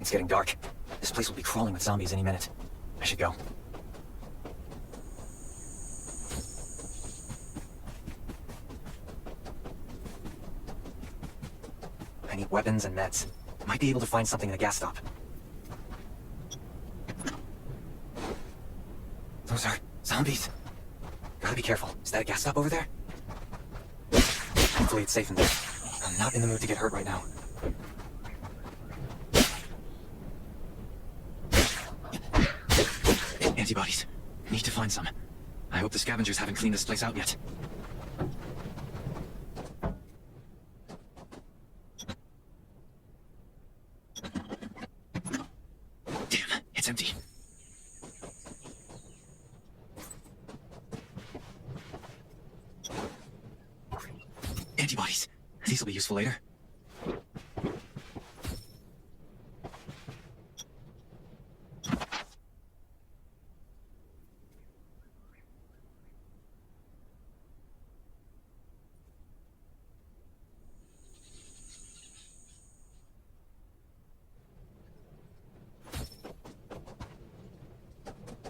It's getting dark. This place will be crawling with zombies any minute. I should go. I need weapons and meds. Might be able to find something in a gas stop. Those are zombies. Gotta be careful. Is that a gas stop over there? Hopefully it's safe in there. I'm not in the mood to get hurt right now. Antibodies. Need to find some. I hope the scavengers haven't cleaned this place out yet. Damn, it's empty. Antibodies. These will be useful later.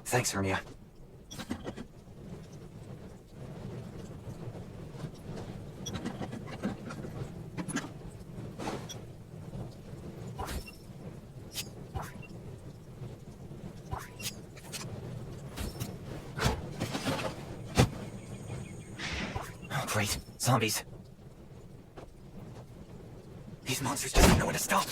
Thanks, Hermia. Oh, great. Zombies. These monsters just don't know when to stop.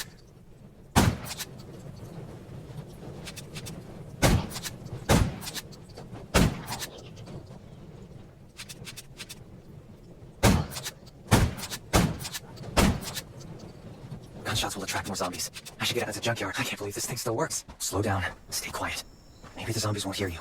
Gunshots will attract more zombies. I should get out of the junkyard. I can't believe this thing still works. Slow down. Stay quiet. Maybe the zombies won't hear you.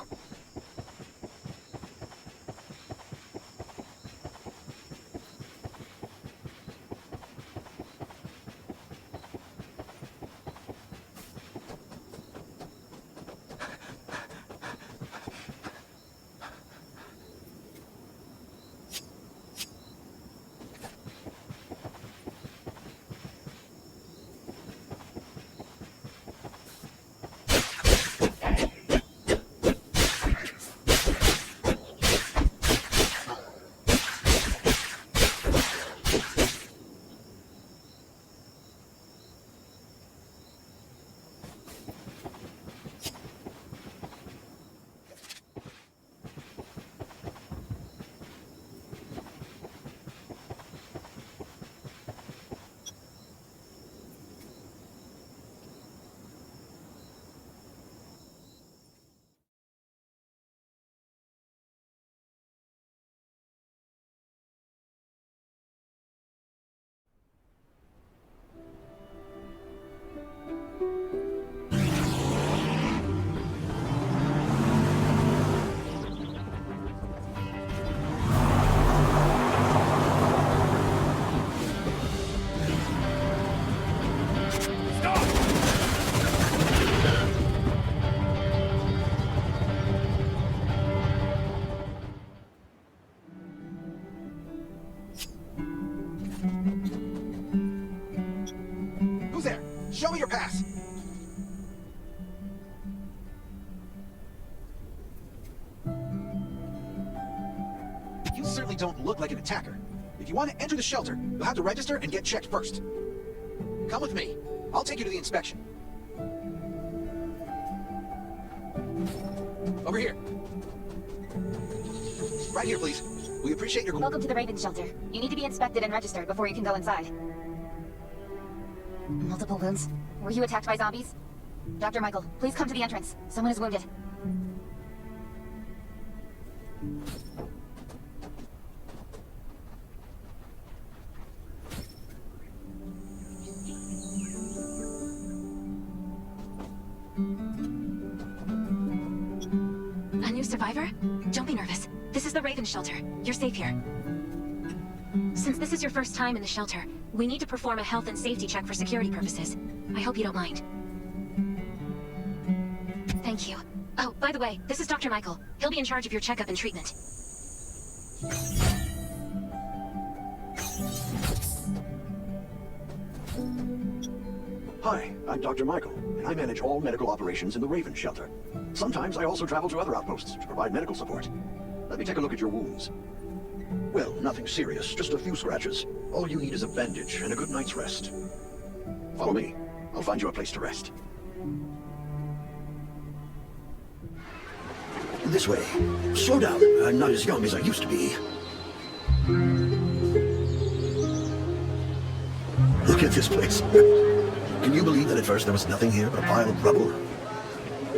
Show me your pass! You certainly don't look like an attacker. If you want to enter the shelter, you'll have to register and get checked first. Come with me. I'll take you to the inspection. Over here. Right here, please. We appreciate your... Welcome to the Raven Shelter. You need to be inspected and registered before you can go inside. Multiple wounds. Were you attacked by zombies? Dr. Michael, please come to the entrance. Someone is wounded. A new survivor? Don't be nervous. This is the Raven Shelter. You're safe here. Since this is your first time in the shelter, we need to perform a health and safety check for security purposes. I hope you don't mind. Thank you. Oh, by the way, this is Dr. Michael. He'll be in charge of your checkup and treatment. Hi, Hi, I'm Dr. Michael, and I manage all medical operations in the Raven shelter. Sometimes I also travel to other outposts to provide medical support. Let me take a look at your wounds. Well, nothing serious, just a few scratches. All you need is a bandage and a good night's rest. Follow me. I'll find you a place to rest. This way. Slow down. I'm not as young as I used to be. Look at this place. Can you believe that at first there was nothing here but a pile of rubble?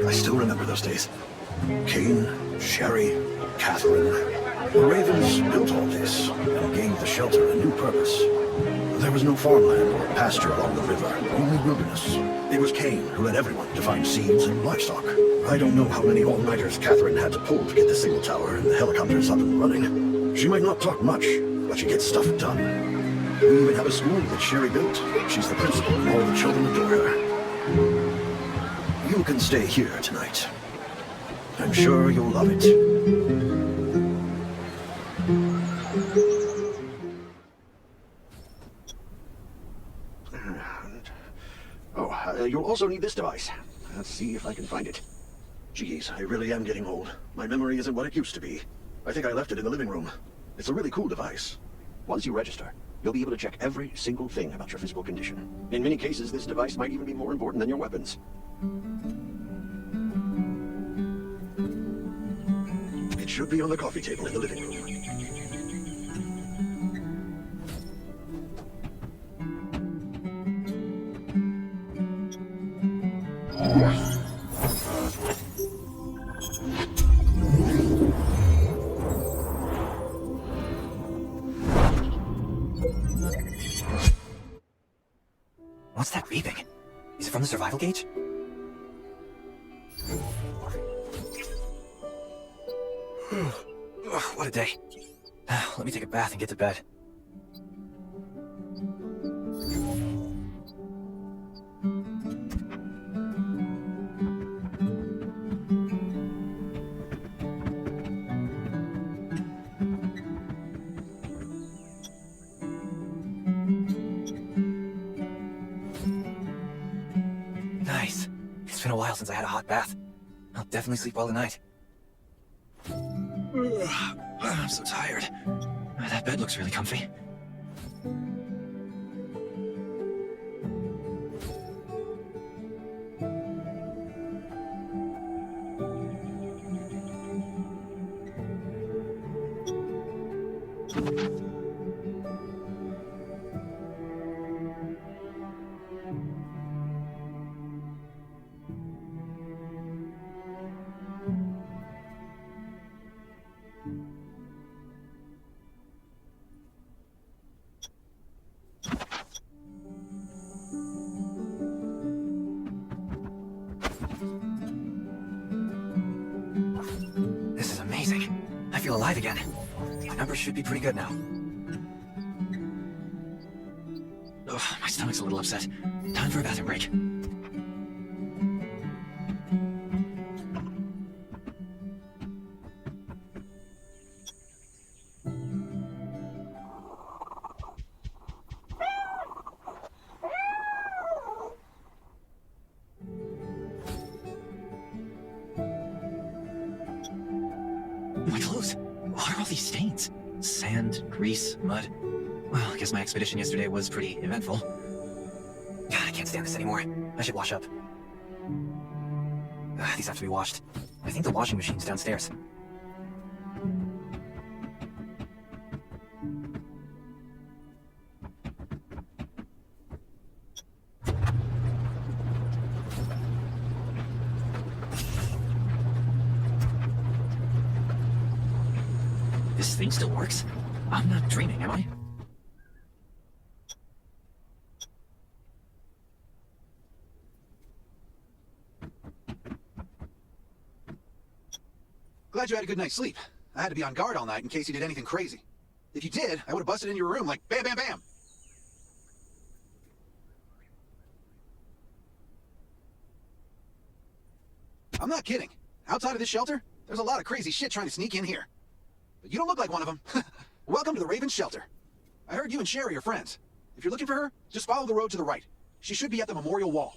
I still remember those days. Kane, Sherry, Catherine. The Ravens built all this and gave the shelter a new purpose. There was no farmland or pasture along the river, only wilderness. It was Kane who led everyone to find seeds and livestock. I don't know how many all-nighters Catherine had to pull to get the signal tower and the helicopters up and running. She might not talk much, but she gets stuff done. We even have a school that Sherry built. She's the principal and all the children adore her. You can stay here tonight. I'm sure you'll love it. You'll also need this device. Let's see if I can find it. Geez, I really am getting old. My memory isn't what it used to be. I think I left it in the living room. It's a really cool device. Once you register, you'll be able to check every single thing about your physical condition. In many cases, this device might even be more important than your weapons. It should be on the coffee table in the living room. What's that beeping? Is it from the survival gauge? What a day. Let me take a bath and get to bed. Nice. It's been a while since I had a hot bath. I'll definitely sleep well tonight. I'm so tired. That bed looks really comfy. This is amazing. I feel alive again. My numbers should be pretty good now. Ugh, my stomach's a little upset. Time for a bathroom break. My clothes. What are all these stains? Sand, grease, mud. Well, I guess my expedition yesterday was pretty eventful. God, I can't stand this anymore. I should wash up. These have to be washed. I think the washing machine's downstairs. This thing still works? I'm not dreaming, am I? Glad you had a good night's sleep. I had to be on guard all night in case you did anything crazy. If you did, I would have busted into your room like bam, bam, bam. I'm not kidding. Outside of this shelter, there's a lot of crazy shit trying to sneak in here. But you don't look like one of them. Welcome to the Raven shelter. I heard you and Sherry are friends. If you're looking for her, just follow the road to the right. She should be at the memorial wall.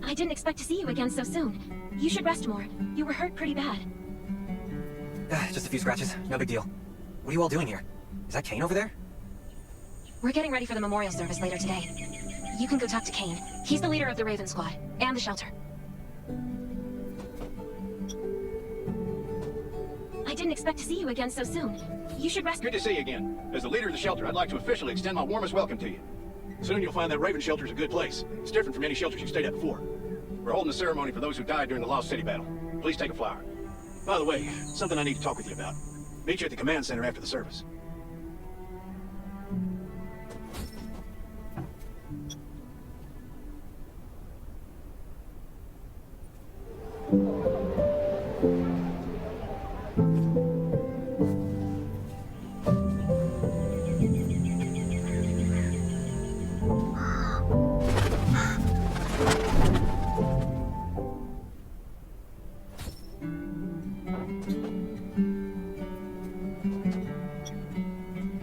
I didn't expect to see you again so soon. You should rest more. You were hurt pretty bad. Just a few scratches, no big deal. What are you all doing here? Is that Kane over there? We're getting ready for the memorial service later today. You can go talk to Kane. He's the leader of the Raven Squad, and the shelter. I didn't expect to see you again so soon. You should rest. Good to see you again. As the leader of the shelter, I'd like to officially extend my warmest welcome to you. Soon you'll find that Raven shelter's a good place. It's different from any shelters you've stayed at before. We're holding a ceremony for those who died during the Lost City battle. Please take a flower. By the way, something I need to talk with you about. Meet you at the command center after the service.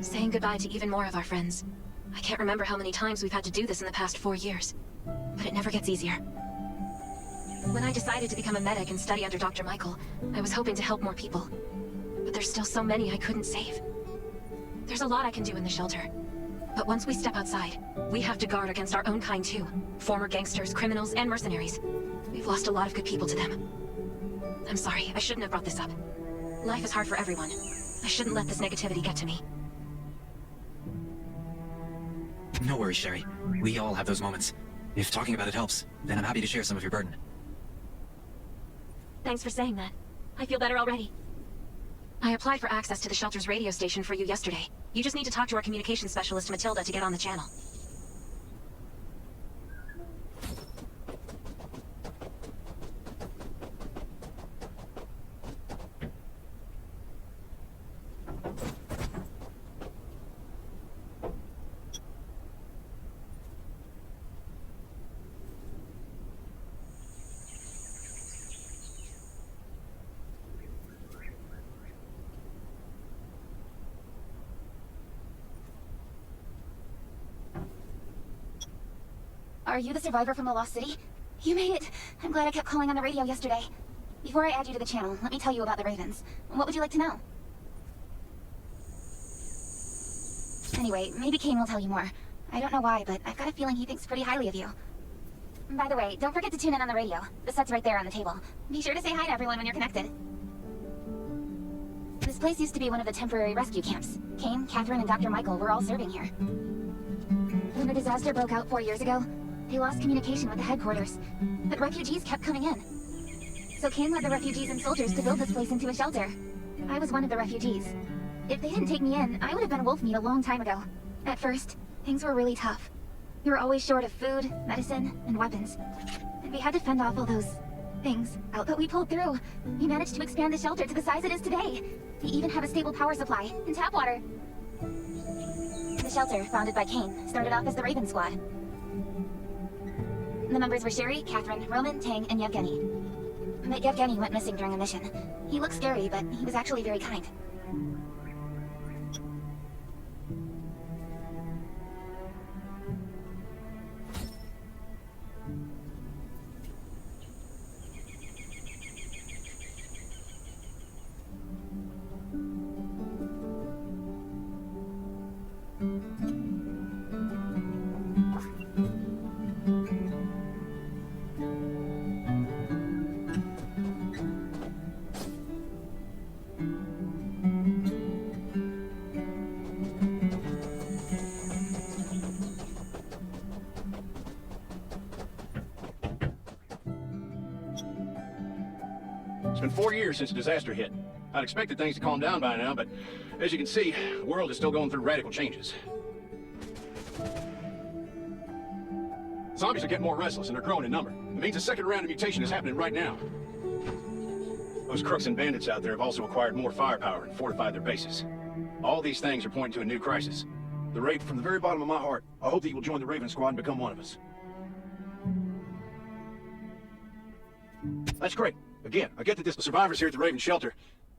Saying goodbye to even more of our friends. I can't remember how many times we've had to do this in the past 4 years. But it never gets easier. When I decided to become a medic and study under Dr. Michael, I was hoping to help more people. But there's still so many I couldn't save. There's a lot I can do in the shelter. But once we step outside, we have to guard against our own kind too. Former gangsters, criminals, and mercenaries. We've lost a lot of good people to them. I'm sorry, I shouldn't have brought this up. Life is hard for everyone. I shouldn't let this negativity get to me. No worries, Sherry. We all have those moments. If talking about it helps, then I'm happy to share some of your burden. Thanks for saying that. I feel better already. I applied for access to the shelter's radio station for you yesterday. You just need to talk to our communications specialist, Matilda, to get on the channel. Are you the survivor from the Lost City? You made it! I'm glad I kept calling on the radio yesterday. Before I add you to the channel, let me tell you about the Ravens. What would you like to know? Anyway, maybe Kane will tell you more. I don't know why, but I've got a feeling he thinks pretty highly of you. By the way, don't forget to tune in on the radio. The set's right there on the table. Be sure to say hi to everyone when you're connected. This place used to be one of the temporary rescue camps. Kane, Catherine, and Dr. Michael were all serving here. When the disaster broke out 4 years ago, they lost communication with the headquarters, but refugees kept coming in. So Kane led the refugees and soldiers to build this place into a shelter. I was one of the refugees. If they didn't take me in, I would have been wolf meat a long time ago. At first, things were really tough. We were always short of food, medicine, and weapons. And we had to fend off all those things out, but we pulled through. We managed to expand the shelter to the size it is today. We even have a stable power supply and tap water. The shelter, founded by Kane, started off as the Raven Squad. The members were Sherry, Catherine, Roman, Tang, and Yevgeny. But Yevgeny went missing during a mission. He looked scary, but he was actually very kind. It's been 4 years since the disaster hit. I'd expected things to calm down by now, but as you can see, the world is still going through radical changes. Zombies are getting more restless and they're growing in number. It means a second round of mutation is happening right now. Those crooks and bandits out there have also acquired more firepower and fortified their bases. All these things are pointing to a new crisis. The Raven, from the very bottom of my heart, I hope that you will join the Raven Squad and become one of us. That's great. Again, I get that the survivors here at the Raven shelter...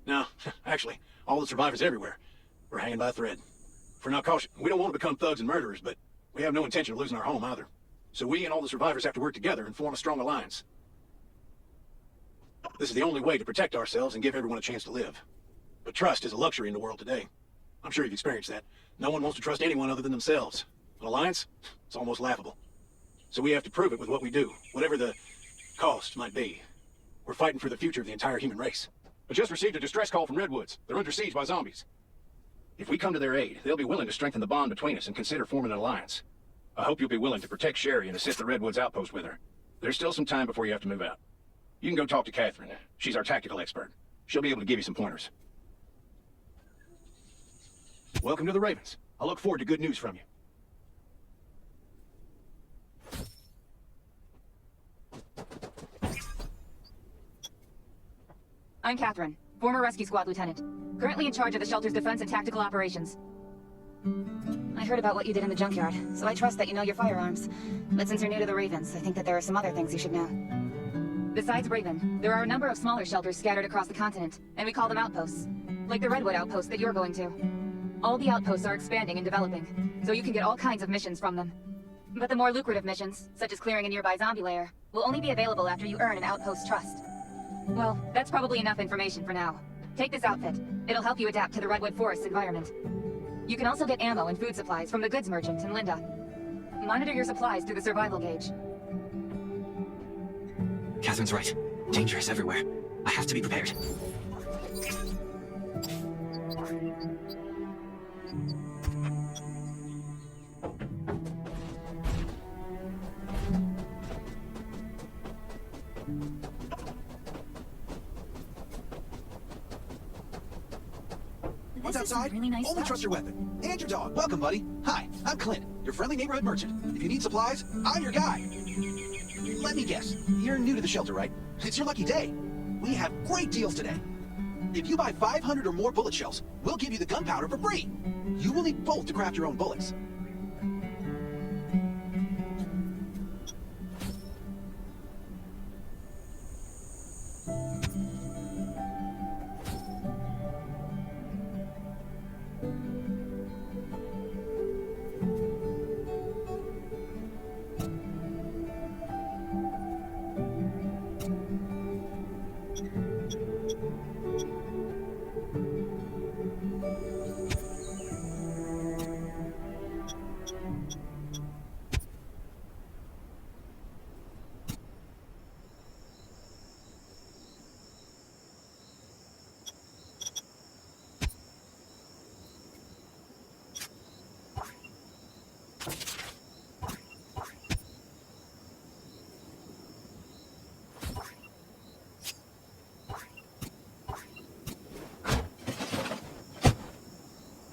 No, actually, all the survivors everywhere. We're hanging by a thread. If we're not cautious, we don't want to become thugs and murderers, but we have no intention of losing our home either. So we and all the survivors have to work together and form a strong alliance. This is the only way to protect ourselves and give everyone a chance to live. But trust is a luxury in the world today. I'm sure you've experienced that. No one wants to trust anyone other than themselves. An alliance? It's almost laughable. So we have to prove it with what we do, whatever the cost might be. We're fighting for the future of the entire human race. I just received a distress call from Redwoods. They're under siege by zombies. If we come to their aid, they'll be willing to strengthen the bond between us and consider forming an alliance. I hope you'll be willing to protect Sherry and assist the Redwoods outpost with her. There's still some time before you have to move out. You can go talk to Catherine. She's our tactical expert. She'll be able to give you some pointers. Welcome to the Ravens. I look forward to good news from you. I'm Catherine, former rescue squad lieutenant, currently in charge of the shelter's defense and tactical operations. I heard about what you did in the junkyard, so I trust that you know your firearms. But since you're new to the Ravens, I think that there are some other things you should know. Besides Raven, there are a number of smaller shelters scattered across the continent, and we call them outposts. Like the Redwood outpost that you're going to. All the outposts are expanding and developing, so you can get all kinds of missions from them. But the more lucrative missions, such as clearing a nearby zombie lair, will only be available after you earn an outpost trust. Well, that's probably enough information for now. Take this outfit. It'll help you adapt to the Redwood Forest environment. You can also get ammo and food supplies from the goods merchant in Linda. Monitor your supplies through the survival gauge. Catherine's right. Danger is everywhere. I have to be prepared. What's outside? Really nice Only stuff. trust your weapon. And your dog. Welcome, buddy. Hi, I'm Clint, your friendly neighborhood merchant. If you need supplies, I'm your guy. Let me guess. You're new to the shelter, right? It's your lucky day. We have great deals today. If you buy 500 or more bullet shells, we'll give you the gunpowder for free. You will need both to craft your own bullets.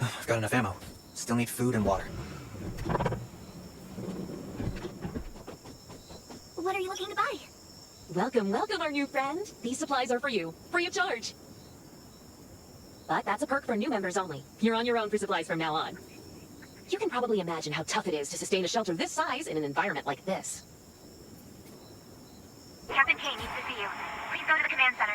I've got enough ammo. Still need food and water. What are you looking to buy? Welcome, welcome, our new friend. These supplies are for you, free of charge. But that's a perk for new members only. You're on your own for supplies from now on. You can probably imagine how tough it is to sustain a shelter this size in an environment like this. Captain Kane needs to see you. Please go to the command center.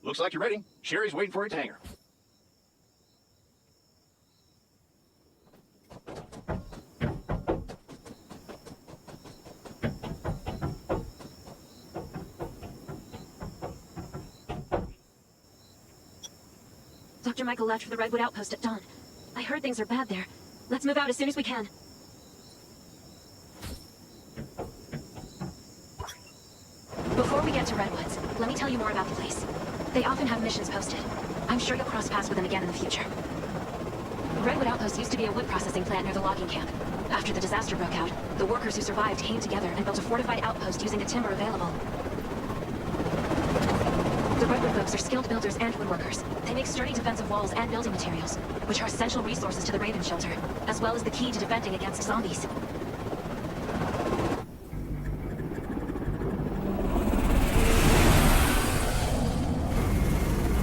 Looks like you're ready. Sherry's waiting for you at the hangar. Dr. Michael left for the Redwood outpost at dawn. I heard things are bad there. Let's move out as soon as we can. Before we get to Redwoods, let me tell you more about the place. They often have missions posted. I'm sure you'll cross paths with them again in the future. Redwood Outpost used to be a wood processing plant near the logging camp. After the disaster broke out, the workers who survived came together and built a fortified outpost using the timber available. The Redwood folks are skilled builders and woodworkers. They make sturdy defensive walls and building materials, which are essential resources to the Raven Shelter, as well as the key to defending against zombies.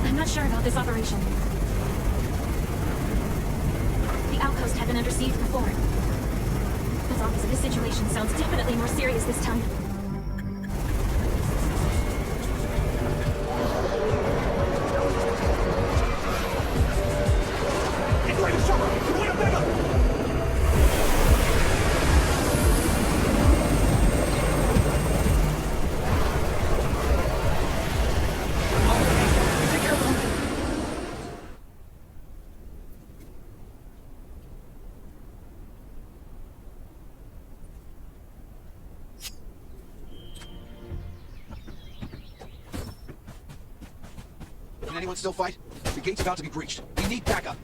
I'm not sure about this operation. The outpost had been under siege before. The zombies in this situation sounds definitely more serious this time. Can anyone still fight? The gate's about to be breached. We need backup.